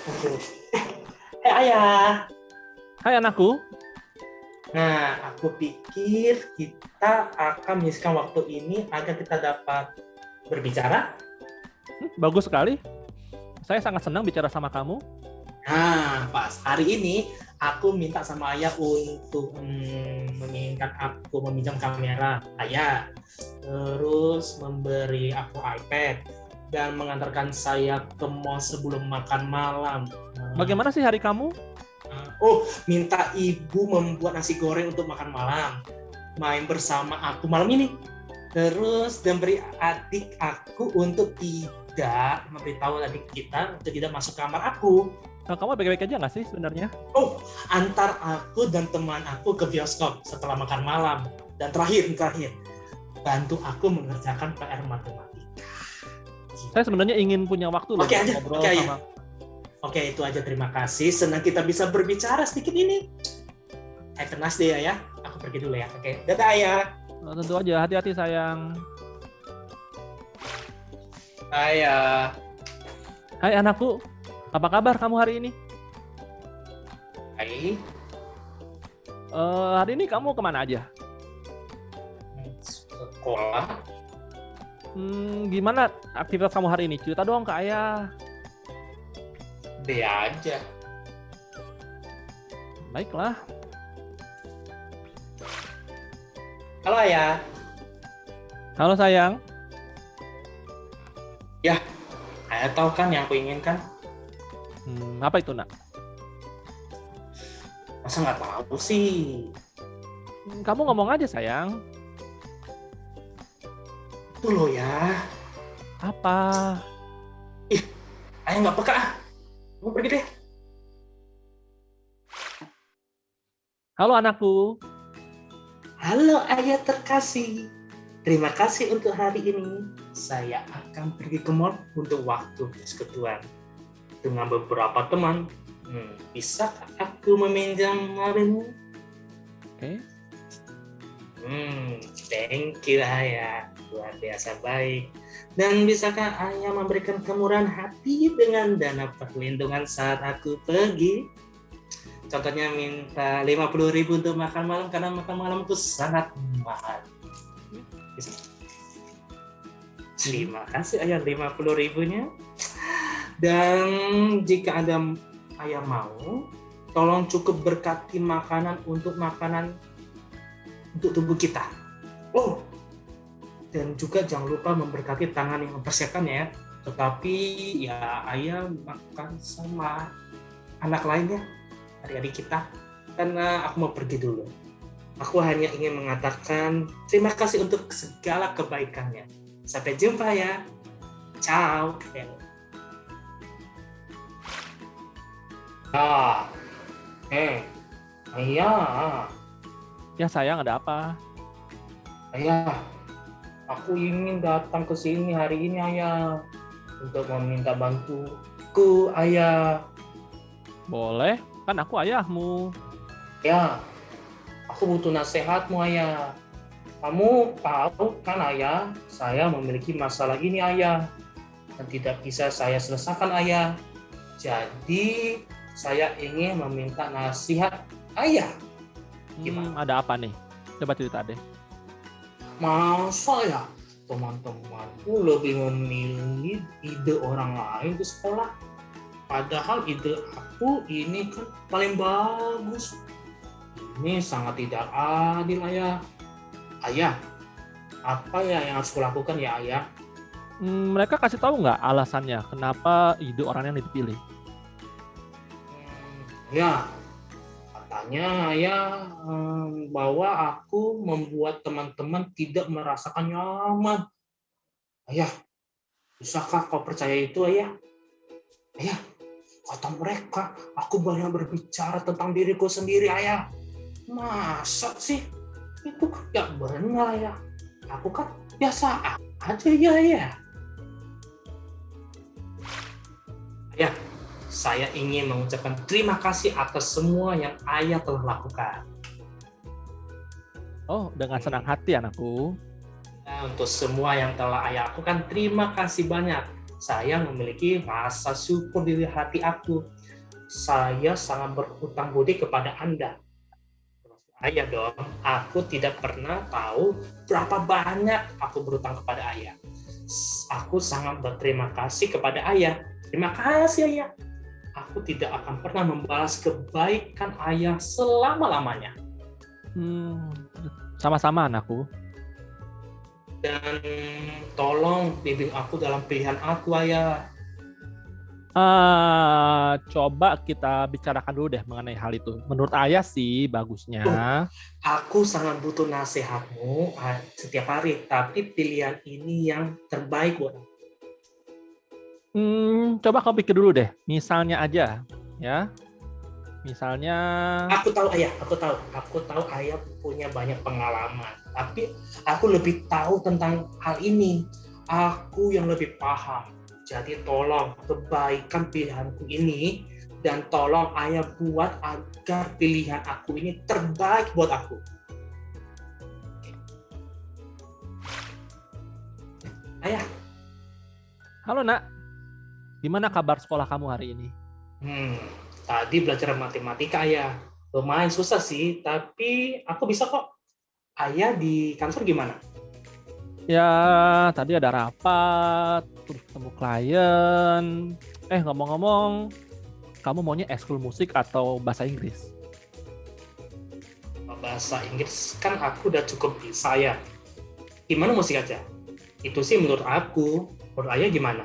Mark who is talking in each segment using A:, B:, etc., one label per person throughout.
A: Oke. Ayah.
B: Hai anakku.
A: Nah, aku pikir kita akan menghabiskan waktu ini agar kita dapat berbicara.
B: Bagus sekali. Saya sangat senang bicara sama kamu.
A: Nah, pas hari ini aku minta sama ayah untuk menginginkan aku meminjam kamera ayah, terus memberi aku iPad dan mengantarkan saya ke mall sebelum makan malam.
B: Bagaimana sih hari kamu?
A: Minta ibu membuat nasi goreng untuk makan malam, main bersama aku malam ini, terus dan beri adik aku untuk tidak memberitahu adik kita untuk tidak masuk kamar aku.
B: Nah, kamu baik-baik aja nggak sih sebenarnya?
A: Antar aku dan teman aku ke bioskop setelah makan malam. Dan terakhir, bantu aku mengerjakan PR matematika.
B: Saya sebenarnya ingin punya waktu loh ngobrol sama.
A: Oke, itu aja. Terima kasih. Senang kita bisa berbicara sedikit ini. Have a nice day ya. Aku pergi dulu ya. Oke, dadah ayah.
B: Tentu aja, hati-hati sayang.
A: Ayah.
B: Hai anakku, apa kabar kamu hari ini?
A: Hai.
B: Hari ini kamu kemana aja?
A: Sekolah.
B: Gimana aktivitas kamu hari ini? Cerita dong ke ayah.
A: Be aja.
B: Baiklah.
A: Halo ayah.
B: Halo sayang.
A: Ya, ayah tahu kan yang aku inginkan?
B: Apa itu nak?
A: Masa nggak tahu sih?
B: Kamu ngomong aja sayang.
A: Itu loh ya.
B: Apa?
A: Ayah nggak peka. Mau pergi deh.
B: Halo anakku.
A: Halo ayah terkasih. Terima kasih untuk hari ini. Saya akan pergi ke mall untuk waktu persekutuan dengan beberapa teman. Bisakah aku meminjam mobilmu?
B: Oke.
A: Thank you ayah. Luar biasa baik. Dan bisakah ayah memberikan kemurahan hati dengan dana perlindungan saat aku pergi? Contohnya minta 50.000 untuk makan malam karena makan malamku sangat mahal. Terima kasih ayah 50.000-nya. Dan jika ada ayah mau, tolong cukup berkati makanan untuk tubuh kita. Dan juga jangan lupa memberkati tangan yang mempersiapkannya ya. Tetapi ya ayah makan sama anak lainnya, adik-adik kita. Karena aku mau pergi dulu. Aku hanya ingin mengatakan terima kasih untuk segala kebaikannya. Sampai jumpa ya. Ciao. Ayah.
B: Ya sayang, ada apa?
A: Ayah, aku ingin datang ke sini hari ini ayah untuk meminta bantuku ayah.
B: Boleh, kan aku ayahmu.
A: Ya, aku butuh nasihatmu ayah. Kamu tahu kan ayah, saya memiliki masalah ini ayah dan tidak bisa saya selesaikan ayah. Jadi saya ingin meminta nasihat ayah. Gimana?
B: Ada apa nih? Coba cerita deh.
A: Masa ya teman-temanku lebih memilih ide orang lain di sekolah, padahal ide aku ini kan paling bagus. Ini sangat tidak adil ayah. Ayah, apa ya yang harus kulakukan ya ayah?
B: Mereka kasih tahu nggak alasannya kenapa ide orang yang dipilih?
A: Ya, katanya ayah bahwa aku membuat teman-teman tidak merasakan nyaman. Ayah, bisakah kau percaya itu ayah? Ayah, kata mereka aku banyak berbicara tentang diriku sendiri ayah. Masa sih? Itu gak benar ya. Aku kan biasa aja ya ayah. Ayah, saya ingin mengucapkan terima kasih atas semua yang ayah telah lakukan.
B: Oh, dengan senang hati anakku.
A: Nah, untuk semua yang telah ayah lakukan, terima kasih banyak. saya memiliki rasa syukur di hati aku. Saya sangat berhutang budi kepada Anda. Ayah dong, aku tidak pernah tahu berapa banyak aku berhutang kepada ayah. Aku sangat berterima kasih kepada ayah. Terima kasih ayah. Aku tidak akan pernah membalas kebaikan ayah selama-lamanya.
B: Sama-sama anakku.
A: Dan tolong bimbing aku dalam pilihan aku, ayah.
B: Coba kita bicarakan dulu deh mengenai hal itu. Menurut ayah sih bagusnya.
A: Aku sangat butuh nasihatmu setiap hari, tapi pilihan ini yang terbaik buat aku.
B: Coba kau pikir dulu deh. Misalnya aja, ya. Misalnya.
A: Aku tahu ayah, aku tahu ayah punya banyak pengalaman, tapi aku lebih tahu tentang hal ini. Aku yang lebih paham. Jadi tolong kebaikan pilihanku ini, dan tolong ayah buat agar pilihan aku ini terbaik buat aku. Ayah.
B: Halo nak, gimana kabar sekolah kamu hari ini?
A: Tadi belajar matematika ayah. Lumayan susah sih, tapi aku bisa kok. Ayah di kantor gimana?
B: Ya, tadi ada rapat, terus ketemu klien. Ngomong-ngomong, kamu maunya ekskul musik atau bahasa Inggris?
A: Bahasa Inggris kan aku udah cukup bisa ya. Gimana musik aja? Itu sih menurut aku. Menurut ayah gimana?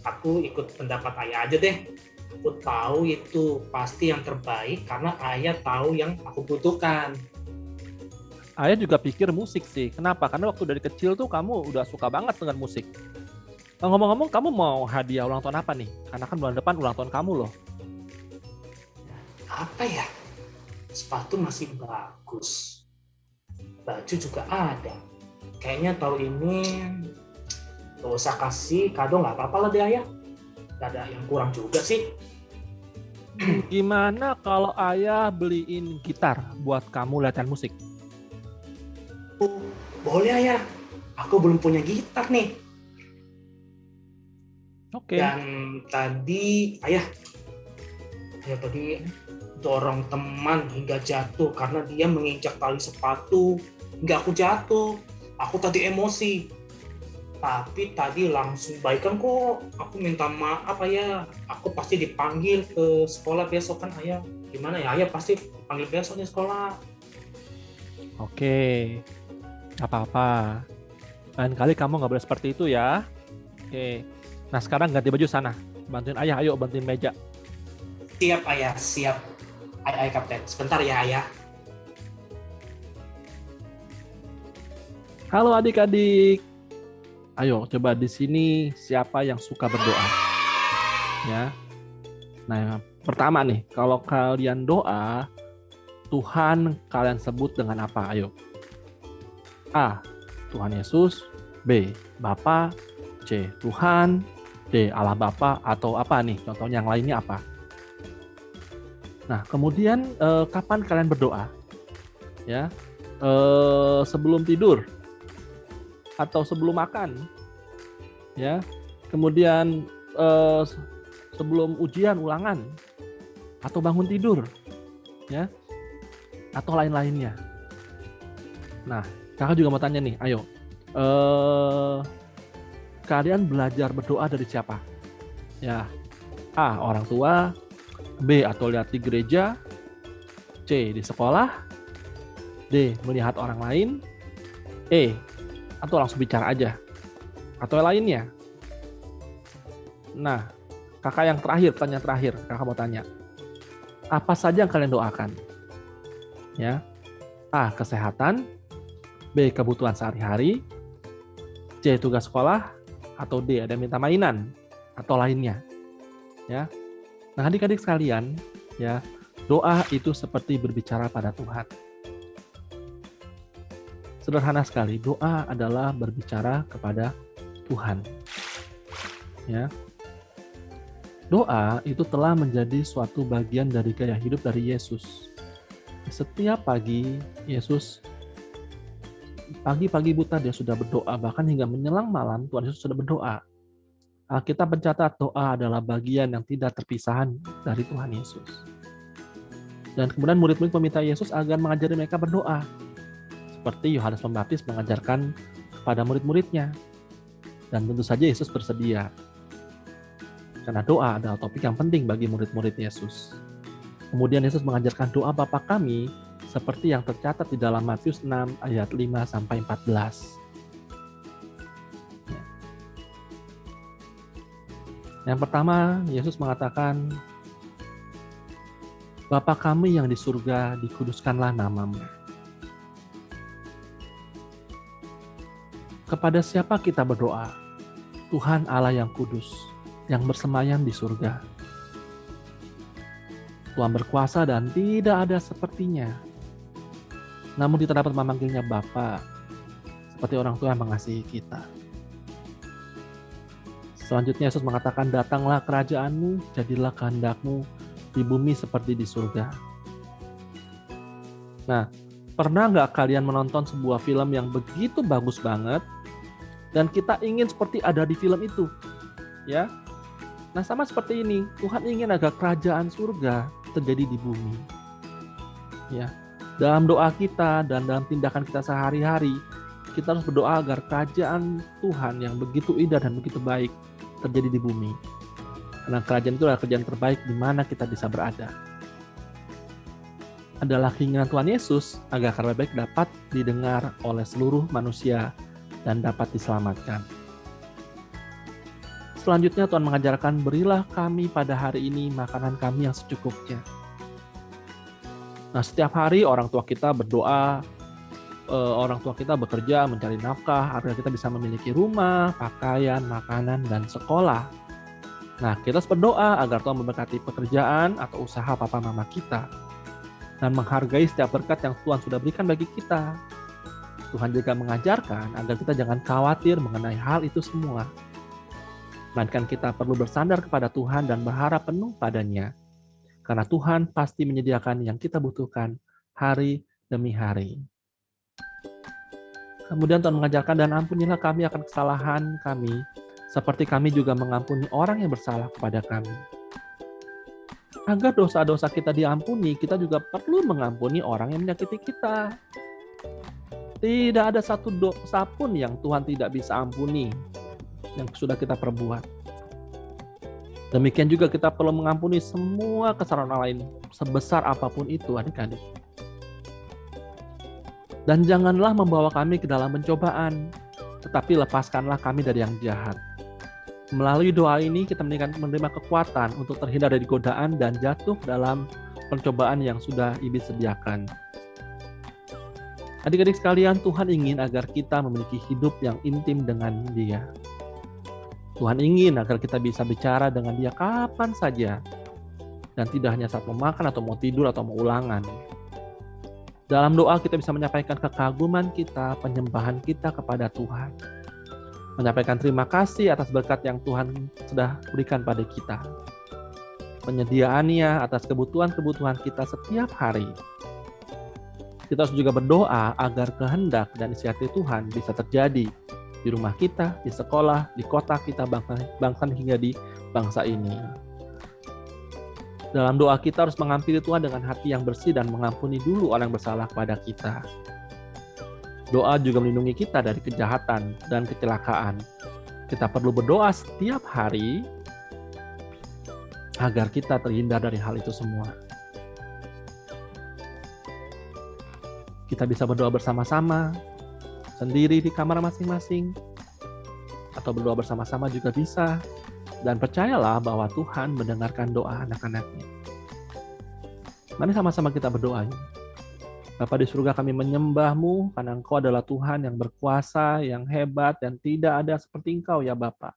A: Aku ikut pendapat ayah aja deh. Aku tahu itu pasti yang terbaik karena ayah tahu yang aku butuhkan.
B: Ayah juga pikir musik sih. Kenapa? Karena waktu dari kecil tuh kamu udah suka banget dengan musik. Ngomong-ngomong, kamu mau hadiah ulang tahun apa nih? Karena kan bulan depan ulang tahun kamu loh.
A: Apa ya? Sepatu masih bagus. Baju juga ada. Kayaknya tahun ini gak usah kasih kado, nggak apa-apa lah deh ayah. Gak ada yang kurang juga sih.
B: Gimana kalau ayah beliin gitar buat kamu latihan musik?
A: Boleh ayah, aku belum punya gitar nih.
B: Oke.
A: Dan tadi ayah tadi dorong teman hingga jatuh karena dia menginjak tali sepatu hingga aku jatuh. Aku tadi emosi, tapi tadi langsung baikan kok. Aku minta maaf ayah. Aku pasti dipanggil ke sekolah besok kan ayah. Gimana ya ayah, pasti dipanggil besok di sekolah.
B: Oke. Gak apa-apa. Lain kali kamu gak boleh seperti itu ya. Oke. Nah sekarang ganti baju sana. Bantuin ayah, ayo bantuin meja.
A: Siap ayah, siap. Ayah kapten. Sebentar ya ayah.
B: Halo adik-adik. Ayo coba di sini siapa yang suka berdoa? Ya. Nah, pertama nih, kalau kalian doa, Tuhan kalian sebut dengan apa? Ayo. A. Tuhan Yesus. B. Bapa. C. Tuhan. D. Allah Bapa. Atau apa nih? Contohnya yang lainnya apa? Nah, kemudian kapan kalian berdoa? Ya, sebelum tidur atau sebelum makan? Ya, kemudian sebelum ujian ulangan atau bangun tidur? Ya, atau lain-lainnya. Nah, kakak juga mau tanya nih, ayo, kalian belajar berdoa dari siapa? Ya, A. Orang tua. B. Atau lihat di gereja. C. Di sekolah. D. Melihat orang lain. E. Atau langsung bicara aja. Atau yang lainnya. Nah, kakak yang terakhir, pertanyaan terakhir, kakak mau tanya. Apa saja yang kalian doakan? Ya. A. Kesehatan. B. Kebutuhan sehari-hari. C. Tugas sekolah. Atau D. Ada minta mainan atau lainnya. Ya. Nah, adik-adik sekalian, ya, doa itu seperti berbicara pada Tuhan. Sederhana sekali, doa adalah berbicara kepada Tuhan. Ya. Doa itu telah menjadi suatu bagian dari gaya hidup dari Yesus. Setiap pagi, Yesus pagi-pagi buta dia sudah berdoa, bahkan hingga menjelang malam Tuhan Yesus sudah berdoa. Alkitab mencatat doa adalah bagian yang tidak terpisahkan dari Tuhan Yesus. Dan kemudian murid-murid meminta Yesus agar mengajari mereka berdoa, seperti Yohanes Pembaptis mengajarkan kepada murid-muridnya. Dan tentu saja Yesus bersedia, karena doa adalah topik yang penting bagi murid-murid Yesus. Kemudian Yesus mengajarkan doa Bapa kami seperti yang tercatat di dalam Matius 6 ayat 5-14. Yang pertama, Yesus mengatakan, Bapa kami yang di surga, dikuduskanlah namamu. Kepada siapa kita berdoa? Tuhan Allah yang kudus, yang bersemayam di surga. Tuhan berkuasa dan tidak ada sepertinya. Namun kita dapat memanggilnya Bapa, seperti orang tua yang mengasihi kita. Selanjutnya Yesus mengatakan, datanglah kerajaanmu, jadilah kehendakmu di bumi seperti di surga. Nah, pernah nggak kalian menonton sebuah film yang begitu bagus banget, dan kita ingin seperti ada di film itu? Ya, nah sama seperti ini, Tuhan ingin agar kerajaan surga terjadi di bumi. Ya, dalam doa kita dan dalam tindakan kita sehari-hari, kita harus berdoa agar kerajaan Tuhan yang begitu indah dan begitu baik terjadi di bumi. Karena kerajaan itu adalah kerajaan terbaik di mana kita bisa berada. Adalah keinginan Tuhan Yesus agar kabar baik dapat didengar oleh seluruh manusia dan dapat diselamatkan. Selanjutnya Tuhan mengajarkan, berilah kami pada hari ini makanan kami yang secukupnya. Nah, setiap hari orang tua kita berdoa, orang tua kita bekerja mencari nafkah agar kita bisa memiliki rumah, pakaian, makanan, dan sekolah. Nah, kita harus berdoa agar Tuhan memberkati pekerjaan atau usaha papa mama kita dan menghargai setiap berkat yang Tuhan sudah berikan bagi kita. Tuhan juga mengajarkan agar kita jangan khawatir mengenai hal itu semua, melainkan kita perlu bersandar kepada Tuhan dan berharap penuh padanya, karena Tuhan pasti menyediakan yang kita butuhkan hari demi hari. Kemudian Tuhan mengajarkan, dan ampunilah kami akan kesalahan kami, seperti kami juga mengampuni orang yang bersalah kepada kami. Agar dosa-dosa kita diampuni, kita juga perlu mengampuni orang yang menyakiti kita. Tidak ada satu dosa pun yang Tuhan tidak bisa ampuni, yang sudah kita perbuat. Demikian juga kita perlu mengampuni semua kesalahan orang lain, sebesar apapun itu, adik-adik. Dan janganlah membawa kami ke dalam pencobaan, tetapi lepaskanlah kami dari yang jahat. Melalui doa ini kita menerima kekuatan untuk terhindar dari godaan dan jatuh dalam pencobaan yang sudah iblis sediakan. Adik-adik sekalian, Tuhan ingin agar kita memiliki hidup yang intim dengan Dia. Tuhan ingin agar kita bisa bicara dengan Dia kapan saja, dan tidak hanya saat mau makan atau mau tidur atau mau ulangan. Dalam doa kita bisa menyampaikan kekaguman kita, penyembahan kita kepada Tuhan. Menyampaikan terima kasih atas berkat yang Tuhan sudah berikan pada kita. Penyediaannya atas kebutuhan-kebutuhan kita setiap hari. Kita harus juga berdoa agar kehendak dan isi hati Tuhan bisa terjadi di rumah kita, di sekolah, di kota kita, bangsa hingga di bangsa ini. Dalam doa kita harus mengampuni Tuhan dengan hati yang bersih dan mengampuni dulu orang yang bersalah kepada kita. Doa juga melindungi kita dari kejahatan dan kecelakaan. Kita perlu berdoa setiap hari agar kita terhindar dari hal itu semua. Kita bisa berdoa bersama-sama, sendiri di kamar masing-masing, atau berdoa bersama-sama juga bisa. Dan percayalah bahwa Tuhan mendengarkan doa anak-anaknya. Mari sama-sama kita berdoa. Bapa di surga, kami menyembah-Mu karena Engkau adalah Tuhan yang berkuasa, yang hebat, dan tidak ada seperti Engkau ya Bapa.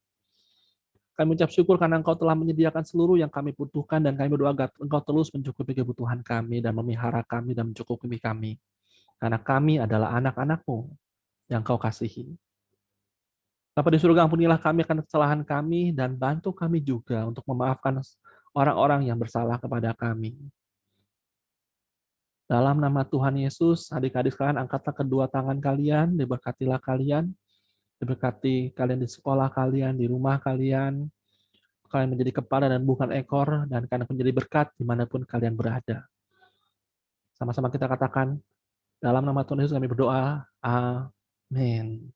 B: Kami ucap syukur karena Engkau telah menyediakan seluruh yang kami butuhkan, dan kami berdoa agar Engkau terus mencukupi kebutuhan kami dan memelihara kami dan mencukupi kami. Karena kami adalah anak-anak-Mu yang Engkau kasihi. Bapa di surga, ampunilah kami akan kesalahan kami dan bantu kami juga untuk memaafkan orang-orang yang bersalah kepada kami. Dalam nama Tuhan Yesus, adik-adik sekalian, angkatlah kedua tangan kalian, diberkatilah kalian. diberkati kalian di sekolah kalian, di rumah kalian. Kalian menjadi kepala dan bukan ekor, dan kalian menjadi berkat dimanapun kalian berada. Sama-sama kita katakan, dalam nama Tuhan Yesus kami berdoa. Amin.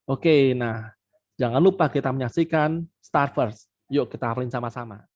B: Oke, nah jangan lupa kita menyaksikan Star First. Yuk kita hafalin sama-sama.